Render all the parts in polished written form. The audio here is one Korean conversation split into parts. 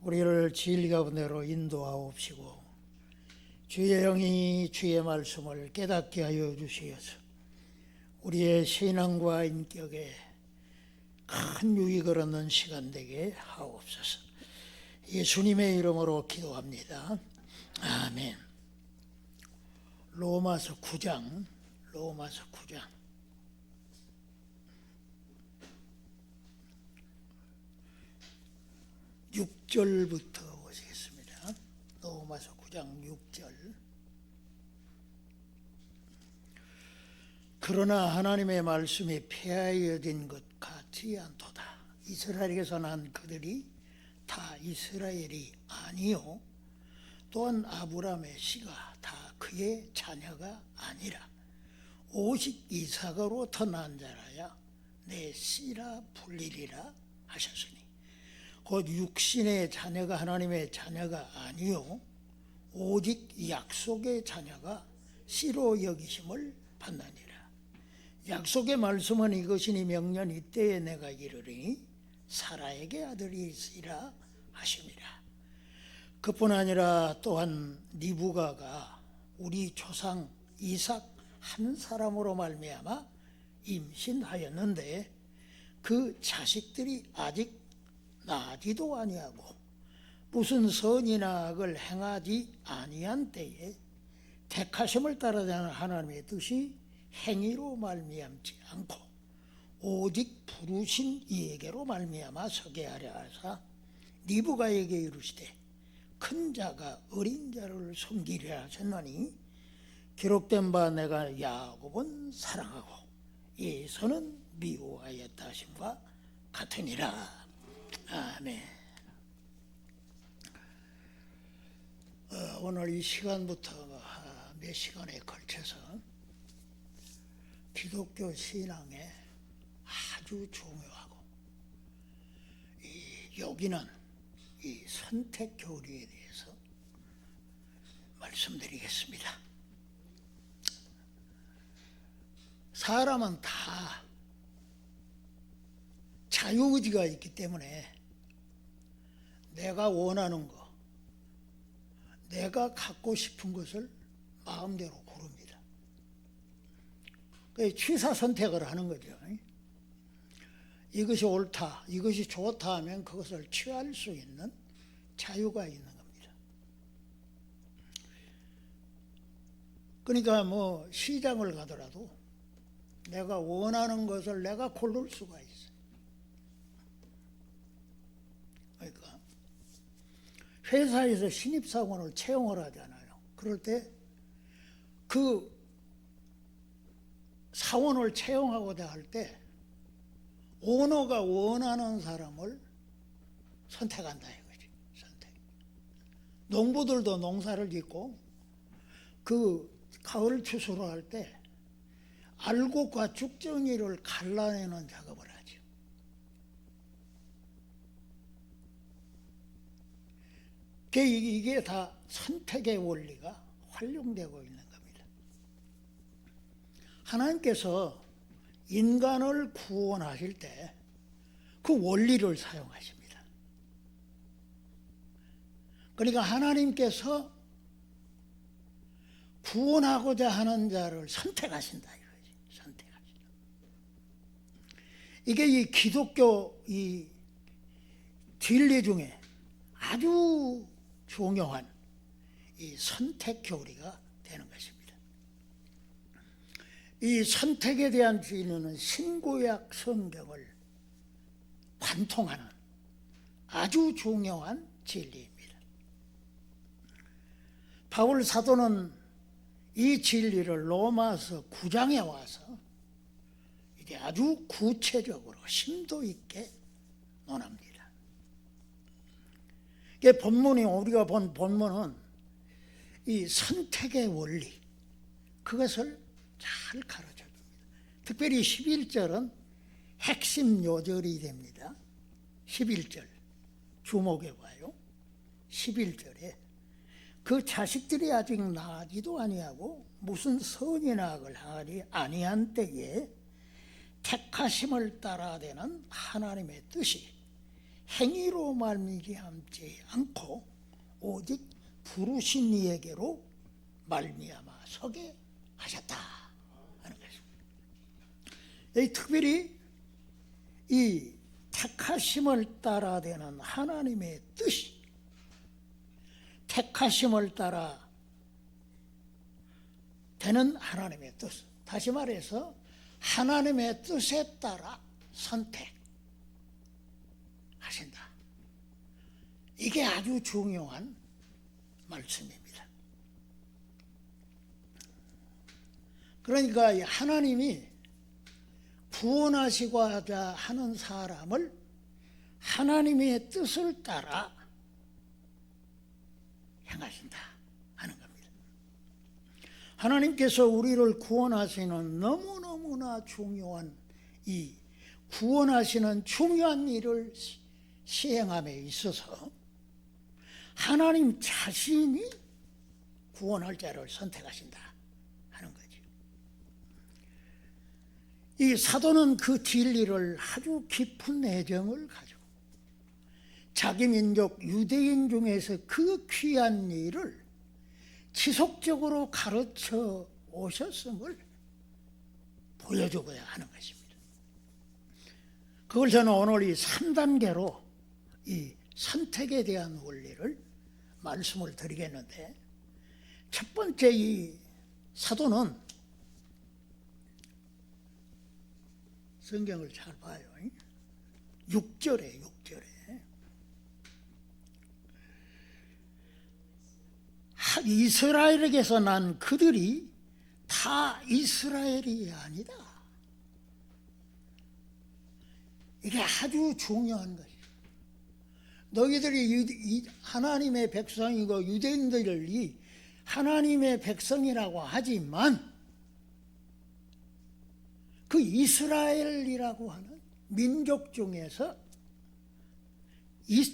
우리를 진리 가운데로 인도하옵시고 주의 영이 주의 말씀을 깨닫게 하여 주시어서 우리의 신앙과 인격에 큰 유익을 얻는 시간 되게 하옵소서. 예수님의 이름으로 기도합니다. 아멘. 로마서 9장 6절부터 보시겠습니다. 로마서 9장 6절. 그러나 하나님의 말씀이 폐하여진 것 같지 않도다. 이스라엘에게서 난 그들이 다 이스라엘이 아니요 또한 아브라함의 씨가 다 그의 자녀가 아니라 오직 이삭으로부터 난 자라야 내 씨라 불리리라 하셨으니 곧 육신의 자녀가 하나님의 자녀가 아니요 오직 약속의 자녀가 씨로 여기심을 받느니라. 약속의 말씀은 이것이니 명년 이때에 내가 이르리니 사라에게 아들이 있으리라 하심이라. 그뿐 아니라 또한 리브가가 우리 조상 이삭 한 사람으로 말미암아 임신하였는데 그 자식들이 아직 나지도 아니하고 무슨 선이나 악을 행하지 아니한 때에 택하심을 따라가는 하나님의 뜻이 행위로 말미암지 않고 오직 부르신 이에게로 말미암아 서게 하려 하사 리브가에게 이르시되 큰 자가 어린 자를 섬기려 하셨나니 기록된 바 내가 야곱은 사랑하고 에서는 미워하였다 하심과 같으니라. 아멘. 오늘 이 시간부터 몇 시간에 걸쳐서 기독교 신앙에 아주 중요하고 여기는 이 선택 교리에 대해서 말씀드리겠습니다. 사람은 다 자유의지가 있기 때문에 내가 원하는 거, 내가 갖고 싶은 것을 마음대로 고릅니다. 취사 선택을 하는 거죠. 이것이 옳다, 이것이 좋다 하면 그것을 취할 수 있는 자유가 있는 겁니다. 그러니까 뭐 시장을 가더라도 내가 원하는 것을 내가 고를 수가 있어요. 그러니까 회사에서 신입사원을 채용을 하잖아요. 그럴 때 그 사원을 채용하고자 할 때 오너가 원하는 사람을 선택한다 이거지. 선택. 농부들도 농사를 짓고 그 가을 추수를 할 때 알곡과 죽정이를 갈라내는 작업을 하죠. 이게 다 선택의 원리가 활용되고 있는 겁니다. 하나님께서 인간을 구원하실 때 그 원리를 사용하십니다. 그러니까 하나님께서 구원하고자 하는 자를 선택하신다 이거지. 선택하신다. 이게 이 기독교 이 진리 중에 아주 중요한 이 선택 교리가 되는 것입니다. 이 선택에 대한 진리는 신구약 성경을 관통하는 아주 중요한 진리입니다. 바울 사도는 이 진리를 로마서 9장에 와서 이제 아주 구체적으로 심도 있게 논합니다. 이게 본문이 우리가 본 본문은 이 선택의 원리 그것을 잘 가르쳐 줍니다. 특별히 11절은 핵심 요절이 됩니다. 11절 주목해 봐요. 11절에 그 자식들이 아직 나지도 아니하고 무슨 선이나 악을 하지 아니한 때에 택하심을 따라되는 하나님의 뜻이 행위로 말미암지 않고 오직 부르신 이에게로 말미암아 서게 하셨다 하는 것입니다. 여기 특별히 이 택하심을 따라 되는 하나님의 뜻이, 택하심을 따라 되는 하나님의 뜻, 다시 말해서 하나님의 뜻에 따라 선택하신다. 이게 아주 중요한 말씀입니다. 그러니까 하나님이 구원하시고자 하는 사람을 하나님의 뜻을 따라 행하신다 하는 겁니다. 하나님께서 우리를 구원하시는 너무너무나 중요한 이 구원하시는 중요한 일을 시행함에 있어서 하나님 자신이 구원할 자를 선택하신다 하는 거죠. 이 사도는 그 진리를 아주 깊은 애정을 가지고 자기 민족 유대인 중에서 그 귀한 일을 지속적으로 가르쳐 오셨음을 보여주고야 하는 것입니다. 그걸 저는 오늘 이 3단계로 이 선택에 대한 원리를 말씀을 드리겠는데, 첫 번째 이 사도는 성경을 잘 봐요. 6절에 이스라엘에게서 난 그들이 다 이스라엘이 아니다. 이게 아주 중요한 것이에요. 너희들이 하나님의 백성이고 유대인들이 하나님의 백성이라고 하지만 그 이스라엘이라고 하는 민족 중에서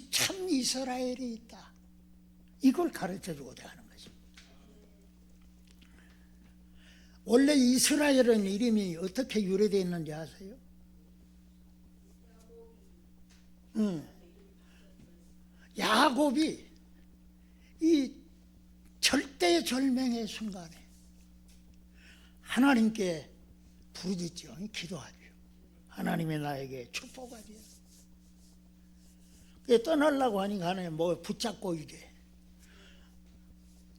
참 이스라엘이 있다. 이걸 가르쳐주고자 하는 것입니다. 원래 이스라엘은 이름이 어떻게 유래되어 있는지 아세요? 야곱이 이 절대절명의 순간에 하나님께 부르짖죠. 기도하죠. 하나님이 나에게 축복하지. 떠나려고 하니까 하나님 뭐 붙잡고 이제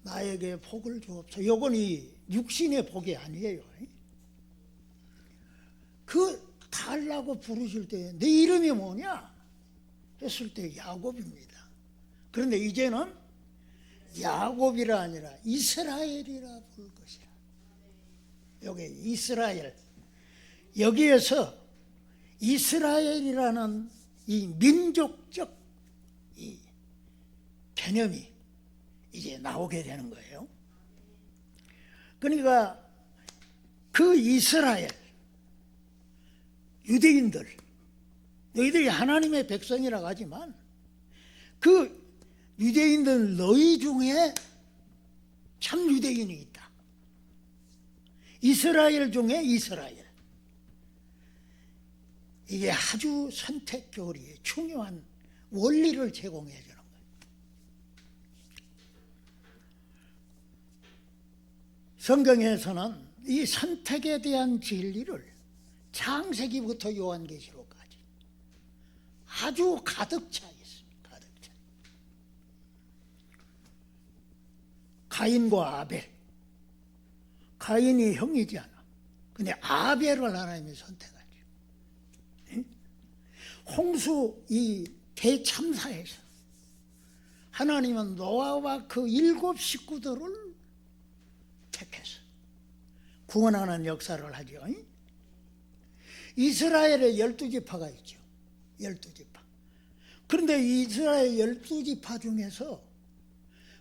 나에게 복을 주옵소서. 이건 이 육신의 복이 아니에요. 그 달라고 부르실 때 내 이름이 뭐냐 했을 때 야곱입니다. 그런데 이제는 야곱이라 아니라 이스라엘이라 부를 것이라. 여기 이스라엘, 여기에서 이스라엘이라는 이 민족적 이 개념이 이제 나오게 되는 거예요. 그러니까 그 이스라엘, 유대인들, 너희들이 하나님의 백성이라고 하지만 그 유대인들 너희 중에 참 유대인이 있다. 이스라엘 중에 이스라엘. 이게 아주 선택 교리의 중요한 원리를 제공해 주는 거예요. 성경에서는 이 선택에 대한 진리를 창세기부터 요한계시록까지 아주 가득 차 있습니다. 가득 차. 가인과 아벨. 가인이 형이지 않아. 근데 아벨을 하나님이 선택하죠. 홍수 이 대참사에서 하나님은 노아와 그 7 식구들을 택해서 구원하는 역사를 하죠. 이스라엘에 12지파가 있죠. 12지파. 그런데 이스라엘 12지파 중에서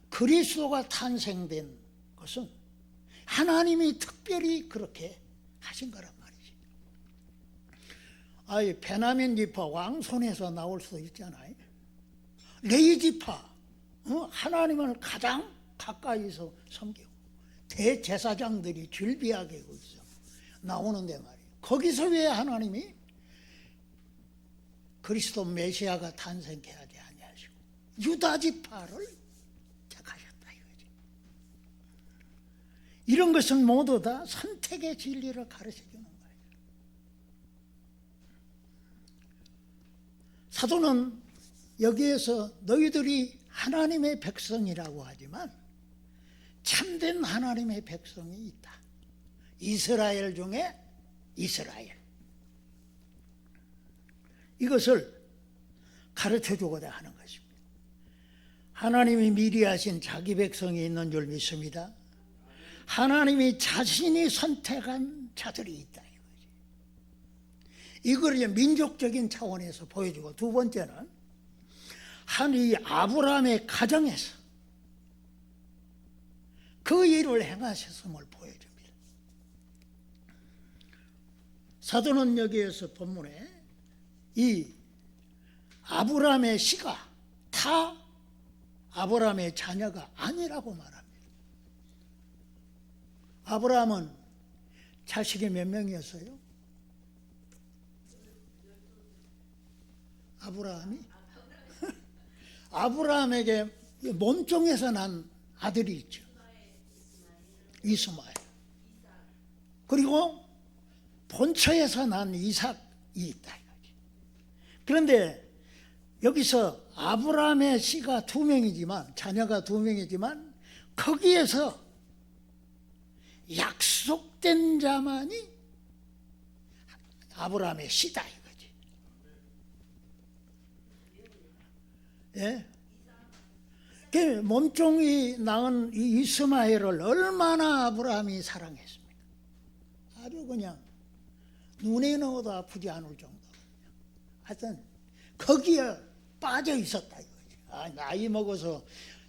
그리스도가 탄생된 것은 하나님이 특별히 그렇게 하신 거란 말이지. 아이 베냐민 지파 왕손에서 나올 수도 있잖아요. 레위 지파 하나님을 가장 가까이서 섬기고 대제사장들이 즐비하게 거기서 나오는데 말이에요. 거기서 왜 하나님이 그리스도 메시아가 탄생케 하지 아니하시고 유다 지파를 택하셨다 이거지. 이런 것은 모두 다 선택의 진리를 가르쳐주는 거예요. 사도는 여기에서 너희들이 하나님의 백성이라고 하지만 참된 하나님의 백성이 있다. 이스라엘 중에 이스라엘. 이것을 가르쳐주고자 하는 것입니다. 하나님이 미리 하신 자기 백성이 있는 줄 믿습니다. 하나님이 자신이 선택한 자들이 있다 이거지. 이걸 이제 민족적인 차원에서 보여주고, 두 번째는 이 아브라함의 가정에서 그 일을 행하셨음을 보여줍니다. 사도는 여기에서 본문에 이 아브라함의 씨가 다 아브라함의 자녀가 아니라고 말합니다. 아브라함은 자식이 몇 명이었어요? 아브라함에게 몸종에서 난 아들이 있죠. 이스마엘. 그리고 본처에서 난 이삭이 있다 이거지. 그런데 여기서 아브라함의 씨가 2명이지만, 자녀가 2명이지만 거기에서 약속된 자만이 아브라함의 씨다 이거지. 예? 그 몸종이 낳은 이 이스마엘을 얼마나 아브라함이 사랑했습니까? 아주 그냥 눈에 넣어도 아프지 않을 정도. 하여튼 거기에 빠져 있었다 이거지. 나이 먹어서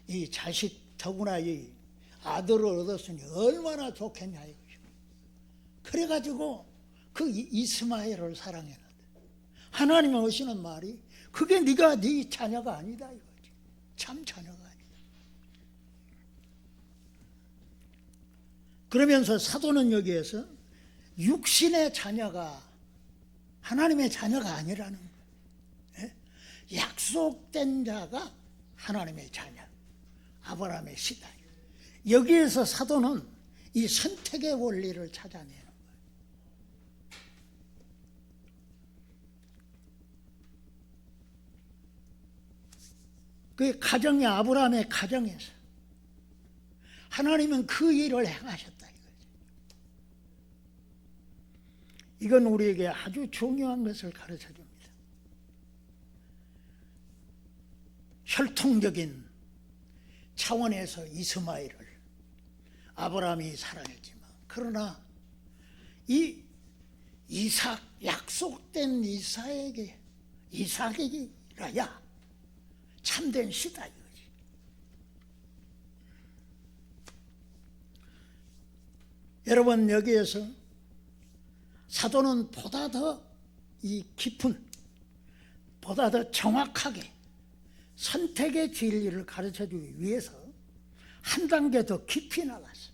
이 자식, 더구나 이 아들을 얻었으니 얼마나 좋겠냐 이거지. 그래가지고 그 이스마엘을 사랑했는데 하나님이 하시는 말이, 그게 네가 네 자녀가 아니다 이거지. 참 자녀가 아니다. 그러면서 사도는 여기에서 육신의 자녀가 하나님의 자녀가 아니라는 거예요. 약속된 자가 하나님의 자녀, 아브라함의 씨다. 여기에서 사도는 이 선택의 원리를 찾아내는 거예요. 그 가정이 아브라함의 가정에서 하나님은 그 일을 행하셨다 이거죠. 이건 우리에게 아주 중요한 것을 가르쳐 줍니다. 혈통적인 차원에서 이스마엘을 아브라함이 사랑했지만, 그러나 이 이삭, 약속된 이삭에게라야 참된 씨다 이거지. 여러분, 여기에서 사도는 보다 더 이 깊은, 보다 더 정확하게 선택의 진리를 가르쳐주기 위해서 한 단계 더 깊이 나갔어.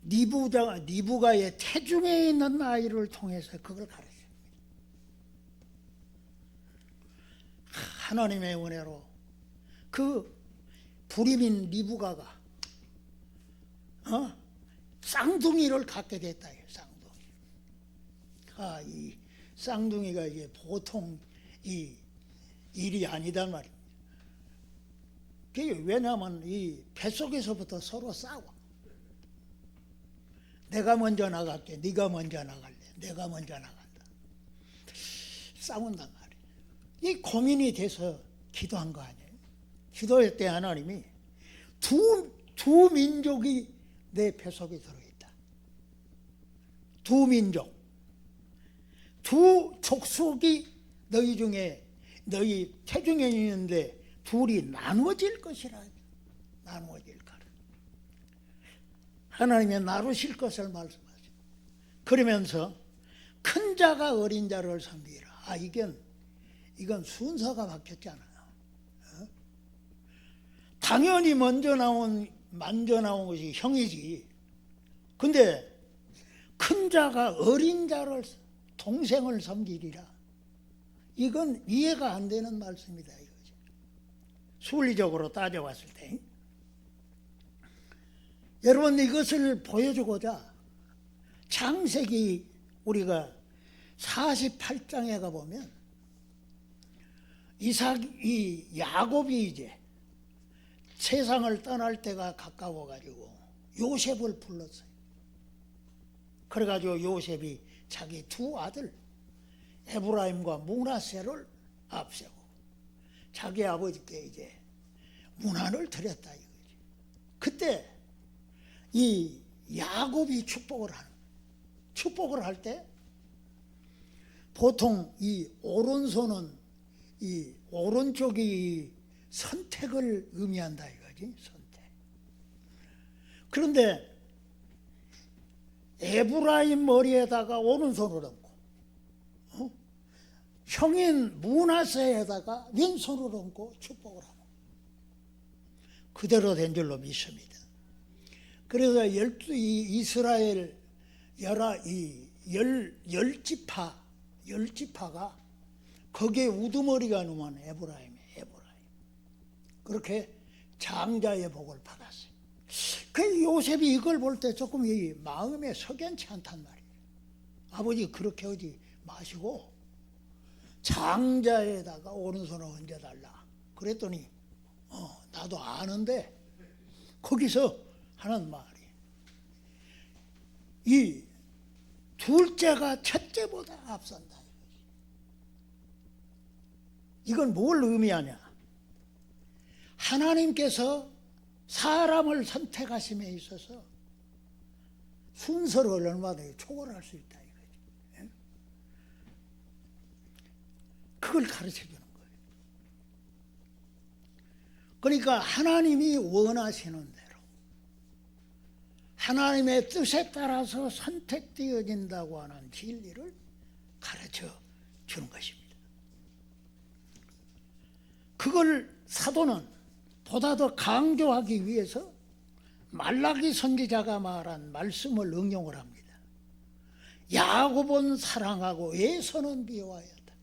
니부가의 태중에 있는 아이를 통해서 그걸 가르칩니다. 하나님의 은혜로 그 불임인 리브가가 쌍둥이를 갖게 됐다. 쌍둥이. 이 쌍둥이가 이게 보통 이 일이 아니단 말이에요. 왜냐하면 이 뱃속에서부터 서로 싸워. 내가 먼저 나갈게, 네가 먼저 나갈래, 내가 먼저 나간다. 싸운단 말이에요. 이 고민이 돼서 기도한 거 아니에요. 기도할 때 하나님이 두 민족이 내 뱃속에 들어있다. 두 민족, 두 족속이 너희 중에, 너희 태중에 있는데 둘이 나누어질 것이라. 나누어질 거라. 하나님의 나누실 것을 말씀하죠. 그러면서 큰 자가 어린 자를 섬기라. 이건 순서가 바뀌었잖아요. 당연히 먼저 나온 것이 형이지. 근데 큰 자가 어린 자를, 동생을 섬기리라. 이건 이해가 안 되는 말씀이다 이거지. 순리적으로 따져봤을 때. 여러분, 이것을 보여주고자 창세기 우리가 48장에 가보면 이 야곱이 이제 세상을 떠날 때가 가까워가지고 요셉을 불렀어요. 그래가지고 요셉이 자기 두 아들 에브라임과 므낫세를 앞세우고 자기 아버지께 이제 문안을 드렸다 이거지. 그때 이 야곱이 축복을 할 때 보통 이 오른손은 이 오른쪽이 선택을 의미한다 이거지. 선택. 그런데 에브라임 머리에다가 오른손을 얹고 형인 므낫세에다가 왼손을 얹고 축복을 하고 그대로 된 줄로 믿습니다. 그래서 이스라엘 열지파가 거기에 우두머리가 누면 에브라임. 그렇게 장자의 복을 받았어요. 그 요셉이 이걸 볼 때 조금 이 마음에 석연치 않단 말이에요. 아버지 그렇게 하지 마시고 장자에다가 오른손을 얹어달라. 그랬더니 나도 아는데 거기서 하는 말이 이 둘째가 첫째보다 앞선다. 이건 뭘 의미하냐? 하나님께서 사람을 선택하심에 있어서 순서를 얼마든지 초월할 수 있다 이거지. 그걸 가르쳐 주는 거예요. 그러니까 하나님이 원하시는 대로 하나님의 뜻에 따라서 선택되어진다고 하는 진리를 가르쳐 주는 것입니다. 그걸 사도는 보다 더 강조하기 위해서 말라기 선지자가 말한 말씀을 응용을 합니다. 야곱은 사랑하고 에서는 미워하였다.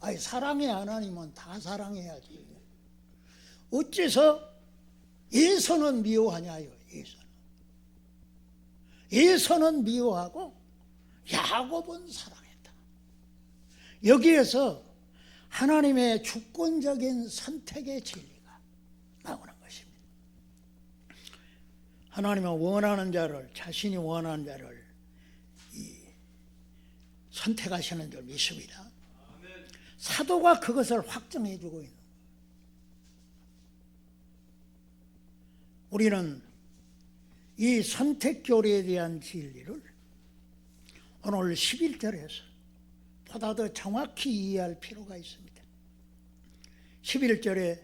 아니, 사랑의 하나님은 다 사랑해야지. 어째서 에서는 미워하냐요? 에서는 미워하고 야곱은 사랑했다. 여기에서 하나님의 주권적인 선택의 진리가 나오는 것입니다. 하나님은 원하는 자를, 자신이 원하는 자를 선택하시는 줄 믿습니다. 사도가 그것을 확정해 주고 있는 거예요. 우리는 이 선택 교리에 대한 진리를 오늘 11절에서 보다 더 정확히 이해할 필요가 있습니다. 11절에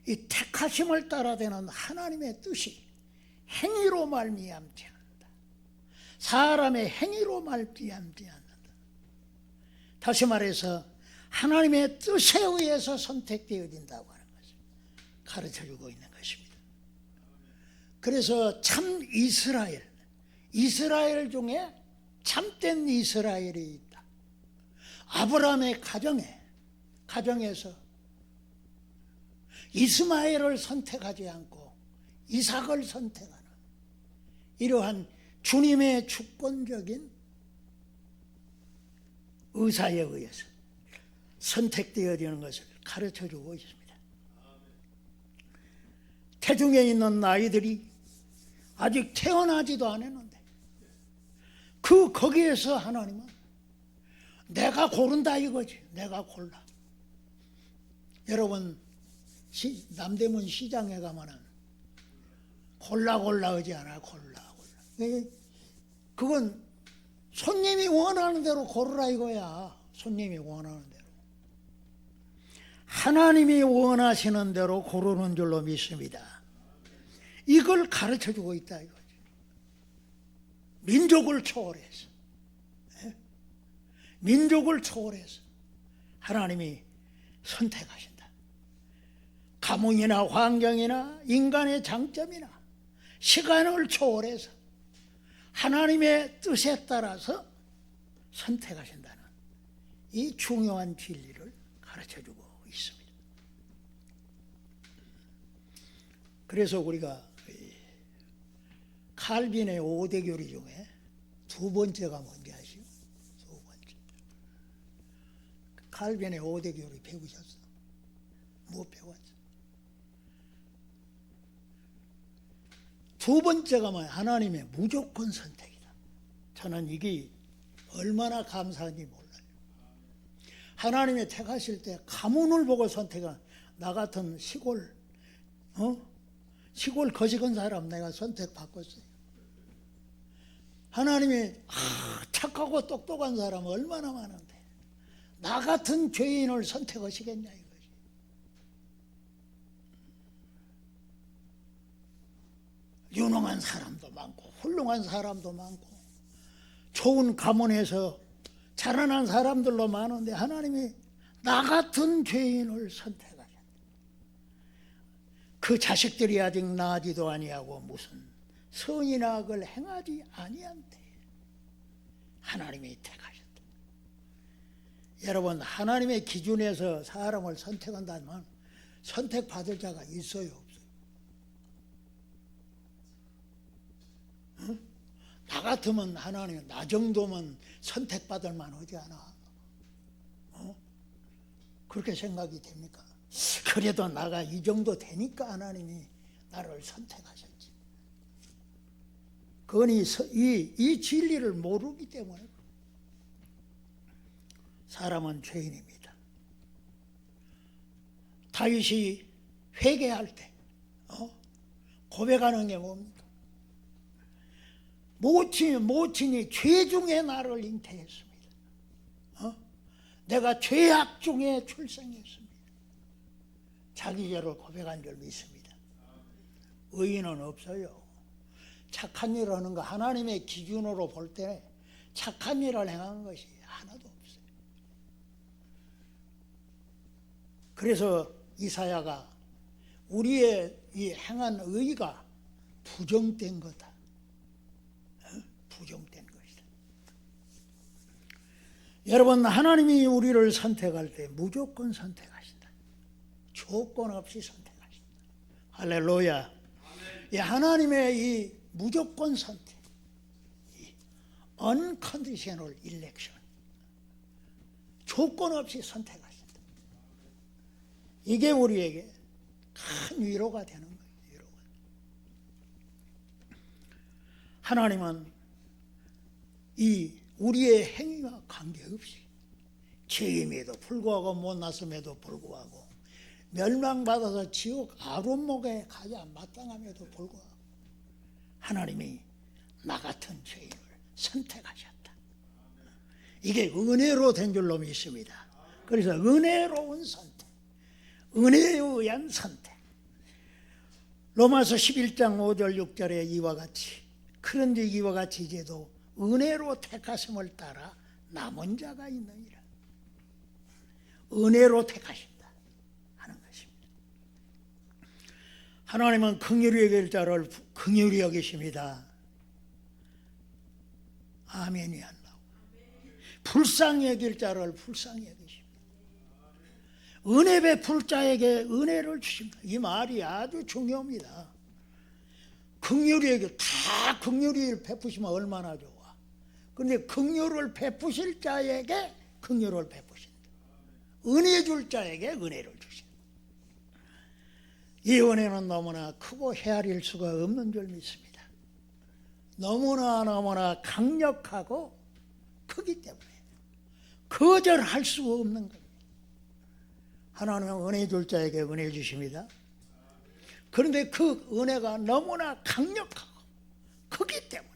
이 택하심을 따라 되는 하나님의 뜻이 행위로 말미암지 않는다. 사람의 행위로 말미암지 않는다. 다시 말해서 하나님의 뜻에 의해서 선택되어진다고 하는 것을 가르쳐주고 있는 것입니다. 그래서 참 이스라엘 중에 참된 이스라엘이 있다. 아브라함의 가정에서 이스마엘을 선택하지 않고 이삭을 선택하는 이러한 주님의 주권적인 의사에 의해서 선택되어지는 것을 가르쳐주고 있습니다. 태중에 있는 아이들이 아직 태어나지도 않았는데 거기에서 하나님은 내가 고른다 이거지. 내가 골라. 여러분 남대문 시장에 가면은 골라 하지 않아. 골라. 그건 손님이 원하는 대로 고르라 이거야. 손님이 원하는 대로. 하나님이 원하시는 대로 고르는 줄로 믿습니다. 이걸 가르쳐주고 있다 이거지. 민족을 초월해서 하나님이 선택하신다. 가문이나 환경이나 인간의 장점이나 시간을 초월해서 하나님의 뜻에 따라서 선택하신다는 이 중요한 진리를 가르쳐주고 있습니다. 그래서 우리가 칼빈의 5대 교리 중에 두 번째가 뭔지 아시죠? 두 번째. 칼빈의 5대 교리 배우셨어? 뭐 배웠어? 두 번째가 뭐야? 하나님의 무조건 선택이다. 저는 이게 얼마나 감사한지 몰라요. 하나님의 택하실 때 가문을 보고 선택한 나 같은 시골 거지건 사람 내가 선택받았어요. 하나님이 착하고 똑똑한 사람 얼마나 많은데 나 같은 죄인을 선택하시겠냐 이거지. 유능한 사람도 많고 훌륭한 사람도 많고 좋은 가문에서 자라난 사람들도 많은데 하나님이 나 같은 죄인을 선택하셨다. 그 자식들이 아직 나지도 아니하고 무슨 선이나 악을 행하지 아니한테 하나님이 택하셨다. 여러분, 하나님의 기준에서 사람을 선택한다면 선택받을 자가 있어요, 없어요? 응? 나 같으면 하나님 나 정도면 선택받을 만하지 않아? 그렇게 생각이 됩니까? 그래도 나가 이 정도 되니까 하나님이 나를 선택하셨지. 그건 이 진리를 모르기 때문에 사람은 죄인입니다. 다윗이 회개할 때 고백하는 게 뭡니까? 모친이 죄 중에 나를 잉태했습니다. 내가 죄악 중에 출생했습니다. 자기 죄를 고백한 줄 믿습니다. 의인은 없어요. 착한 일을 하는 거 하나님의 기준으로 볼 때 착한 일을 행한 것이 하나도 없어요. 그래서 이사야가 우리의 이 행한 의가 부정된 거다. 부정된 것이다. 여러분, 하나님이 우리를 선택할 때 무조건 선택하신다. 조건 없이 선택하신다. 할렐루야. 이 하나님의 이 무조건 선택, unconditional election, 조건 없이 선택하신다. 이게 우리에게 큰 위로가 되는 거예요. 위로가. 하나님은 이 우리의 행위와 관계없이 죄임에도 불구하고 못났음에도 불구하고 멸망받아서 지옥 아론목에 가야 마땅함에도 불구하고 하나님이 나 같은 죄인을 선택하셨다. 이게 은혜로 된 줄로 믿습니다. 그래서 은혜로운 선택, 은혜에 의한 선택. 로마서 11장 5절 6절에 이와 같이 그런지 이와 같이 이제도 은혜로 택하심을 따라 남은 자가 있느니라. 은혜로 택하신다 하는 것입니다. 하나님은 긍휼히 여길 자를 긍휼히 여기십니다. 아멘이 안 나오고 불쌍히 여길 자를 불쌍히 여기십니다. 은혜 베풀 자에게 은혜를 주십니다. 이 말이 아주 중요합니다. 긍휼히 여길 다 긍휼히 베푸시면 얼마나 좋아. 그런데 긍휼을 베푸실 자에게 긍휼을 베푸신다. 은혜 줄 자에게 은혜를 주신다. 이 은혜는 너무나 크고 헤아릴 수가 없는 줄 믿습니다. 너무나 강력하고 크기 때문에 거절할 수 없는 겁니다. 하나님은 은혜 줄 자에게 은혜 주십니다. 그런데 그 은혜가 너무나 강력하고 크기 때문에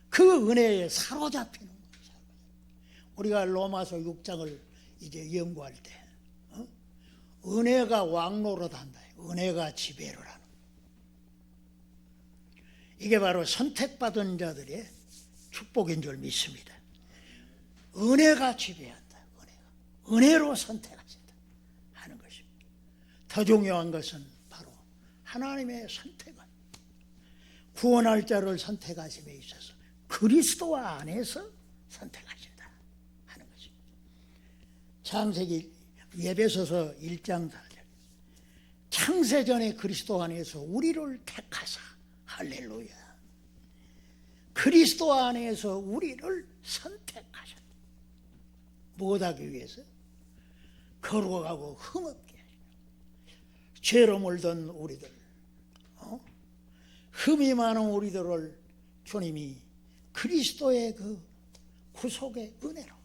그 은혜에 사로잡히는 거예요. 우리가 로마서 6장을 이제 연구할 때 은혜가 왕노릇한다. 은혜가 지배를 하는. 이게 바로 선택받은 자들의 축복인 줄 믿습니다. 은혜가 지배한다. 은혜로 선택하신다 하는 것입니다. 더 중요한 것은 바로 하나님의 선택은 구원할 자를 선택하심에 있어서 그리스도 안에서 선택하신다 하는 것입니다. 창세기 에베소서 1장 4절. 창세전에 그리스도 안에서 우리를 택하사, 할렐루야. 그리스도 안에서 우리를 선택하셨다. 무엇하기 위해서? 거룩하고 흠없게 죄로 물든 우리들, 흠이 많은 우리들을 주님이 그리스도의 그 구속의 은혜로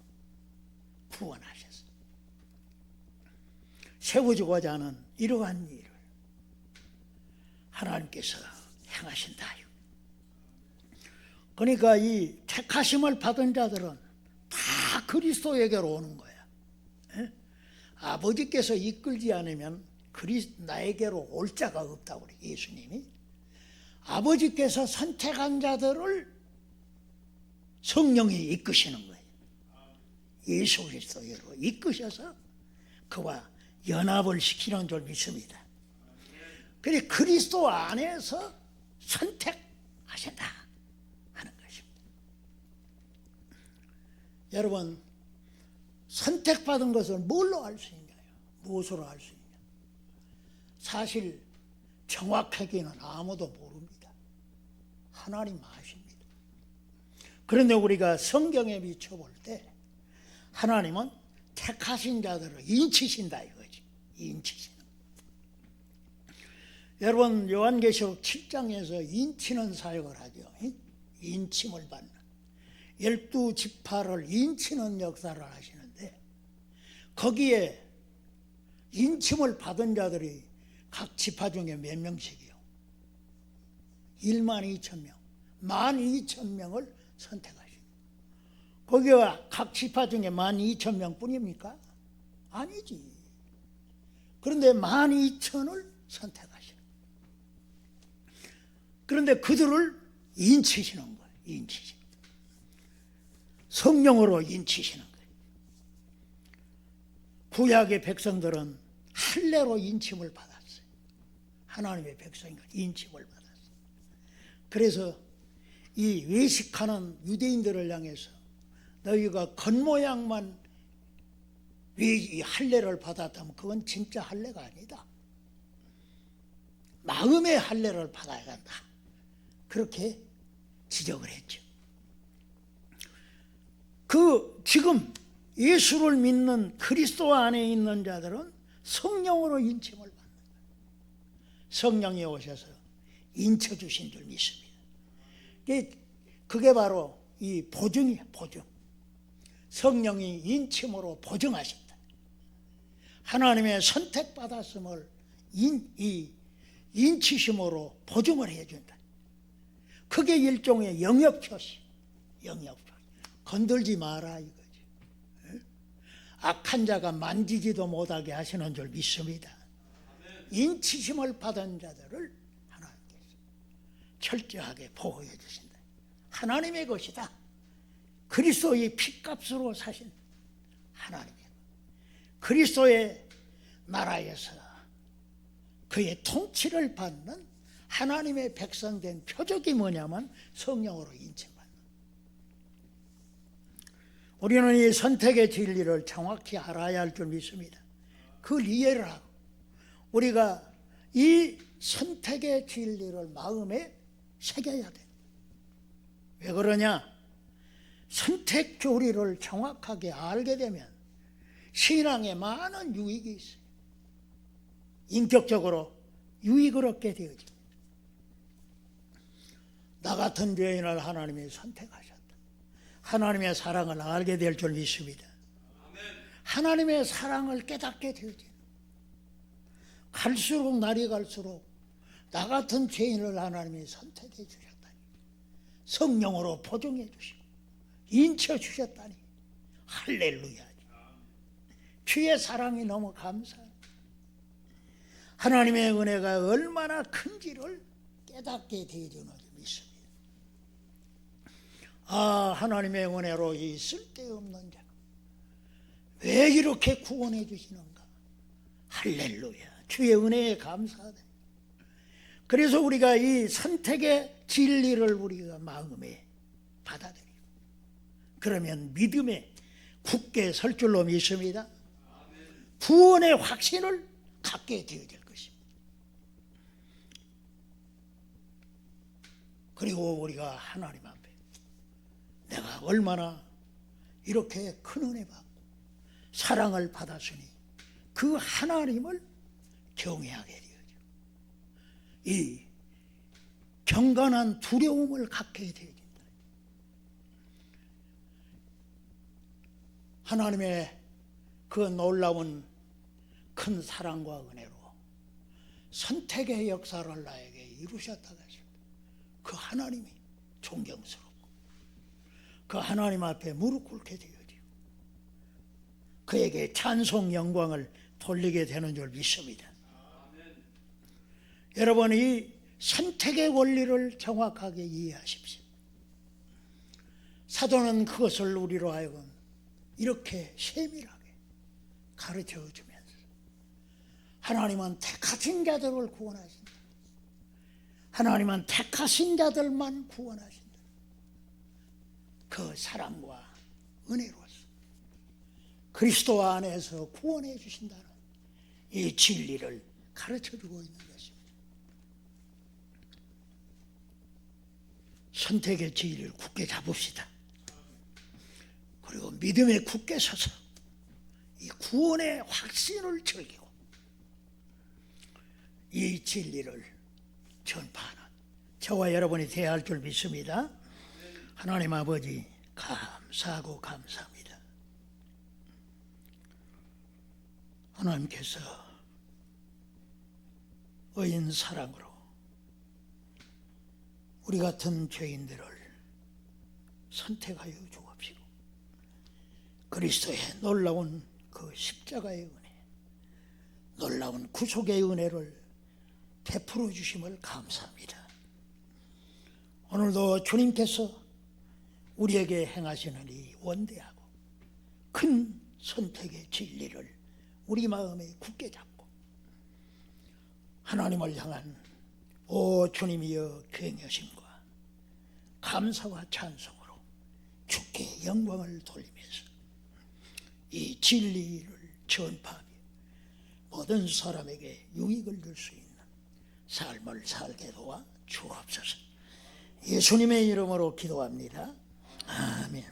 구원하셨어요. 세워주고자 하는 이러한 일을 하나님께서 행하신다요. 그러니까 이 택하심을 받은 자들은 다 그리스도에게로 오는 거야. 아버지께서 이끌지 않으면 나에게로 올 자가 없다고 그래, 예수님이. 아버지께서 선택한 자들을 성령이 이끄시는 거예요. 예수 그리스도로 이끄셔서 그와 연합을 시키는 줄 믿습니다. 그래 그리스도 안에서 선택하신다 하는 것입니다. 여러분, 선택받은 것을 뭘로 알 수 있냐요? 무엇으로 알 수 있냐? 사실 정확하게는 아무도 모릅니다. 하나님 아십니다. 그런데 우리가 성경에 비춰볼 때 하나님은 택하신 자들을 인치신다 이거지. 인치시는. 여러분, 요한계시록 7장에서 인치는 사역을 하죠. 인침을 받는 12지파를 인치는 역사를 하시는데, 거기에 인침을 받은 자들이 각 지파 중에 몇 명씩이요? 1만 2천 명, 1만 2천 명을 선택하십니다. 거기가 각 지파 중에 1만 2천 명 뿐입니까? 아니지. 그런데 1만 2천을 선택하시는. 그런데 그들을 인치시는 거예요. 인치시는. 성령으로 인치시는 거예요. 구약의 백성들은 할례로 인침을 받았어요. 하나님의 백성이 인침을 받았어요. 그래서 이 외식하는 유대인들을 향해서 너희가 겉모양만 이 할례를 받았다면 그건 진짜 할례가 아니다. 마음의 할례를 받아야 한다. 그렇게 지적을 했죠. 지금 예수를 믿는 그리스도 안에 있는 자들은 성령으로 인침을 받는 거예요. 성령이 오셔서 인쳐주신 줄 믿습니다. 그게 바로 이 보증이에요. 보증. 성령이 인침으로 보증하신다. 하나님의 선택받았음을 인치심으로 보증을 해준다. 그게 일종의 영역표시. 영역표시. 건들지 마라 이거지. 악한 자가 만지지도 못하게 하시는 줄 믿습니다. 인치심을 받은 자들을 하나님께서 철저하게 보호해 주신다. 하나님의 것이다. 그리스도의 피값으로 사신 하나님의 그리스도의 나라에서 그의 통치를 받는 하나님의 백성된 표적이 뭐냐면 성령으로 인침받는. 우리는 이 선택의 진리를 정확히 알아야 할 줄 믿습니다. 그걸 이해를 하고 우리가 이 선택의 진리를 마음에 새겨야 돼. 왜 그러냐? 선택 교리를 정확하게 알게 되면 신앙에 많은 유익이 있어요. 인격적으로 유익을 얻게 되어집니다. 나 같은 죄인을 하나님이 선택하셨다. 하나님의 사랑을 알게 될 줄 믿습니다. 하나님의 사랑을 깨닫게 되어집니다. 갈수록 날이 갈수록 나 같은 죄인을 하나님이 선택해 주셨다니, 성령으로 보증해 주시고 인쳐 주셨다니, 할렐루야. 주의 사랑이 너무 감사해요. 하나님의 은혜가 얼마나 큰지를 깨닫게 되어지는 줄 믿습니다. 하나님의 은혜로 이 쓸데없는 자 왜 이렇게 구원해 주시는가. 할렐루야. 주의 은혜에 감사하다. 그래서 우리가 이 선택의 진리를 우리가 마음에 받아들이고 그러면 믿음에 굳게 설 줄로 믿습니다. 구원의 확신을 갖게 되어질 것입니다. 그리고 우리가 하나님 앞에 내가 얼마나 이렇게 큰 은혜 받고 사랑을 받았으니 그 하나님을 경외하게 되어져. 이 경건한 두려움을 갖게 되어진다. 하나님의 그 놀라운 큰 사랑과 은혜로 선택의 역사를 나에게 이루셨다가 그 하나님이 존경스럽고 그 하나님 앞에 무릎 꿇게 되어지고 그에게 찬송 영광을 돌리게 되는 줄 믿습니다. 여러분, 이 선택의 원리를 정확하게 이해하십시오. 사도는 그것을 우리로 하여금 이렇게 세밀하게 가르쳐 주면서 하나님은 택하신 자들을 구원하신다. 하나님은 택하신 자들만 구원하신다. 그 사랑과 은혜로서 그리스도 안에서 구원해 주신다는 이 진리를 가르쳐 주고 있는 것입니다. 선택의 진리를 굳게 잡읍시다. 그리고 믿음에 굳게 서서 이 구원의 확신을 즐기고 이 진리를 전파하는 저와 여러분이 되어야 할 줄 믿습니다. 하나님 아버지 감사하고 감사합니다. 하나님께서 의인 사랑으로 우리 같은 죄인들을 선택하여 주옵시고 그리스도의 놀라운 그 십자가의 은혜, 놀라운 구속의 은혜를 베풀어 주심을 감사합니다. 오늘도 주님께서 우리에게 행하시는 이 원대하고 큰 선택의 진리를 우리 마음에 굳게 잡고 하나님을 향한 오 주님이여 경외심과 감사와 찬송으로 주께 영광을 돌리면서 이 진리를 전파하며 모든 사람에게 유익을 줄 수 있는 삶을 살게 도와 주옵소서. 예수님의 이름으로 기도합니다. 아멘.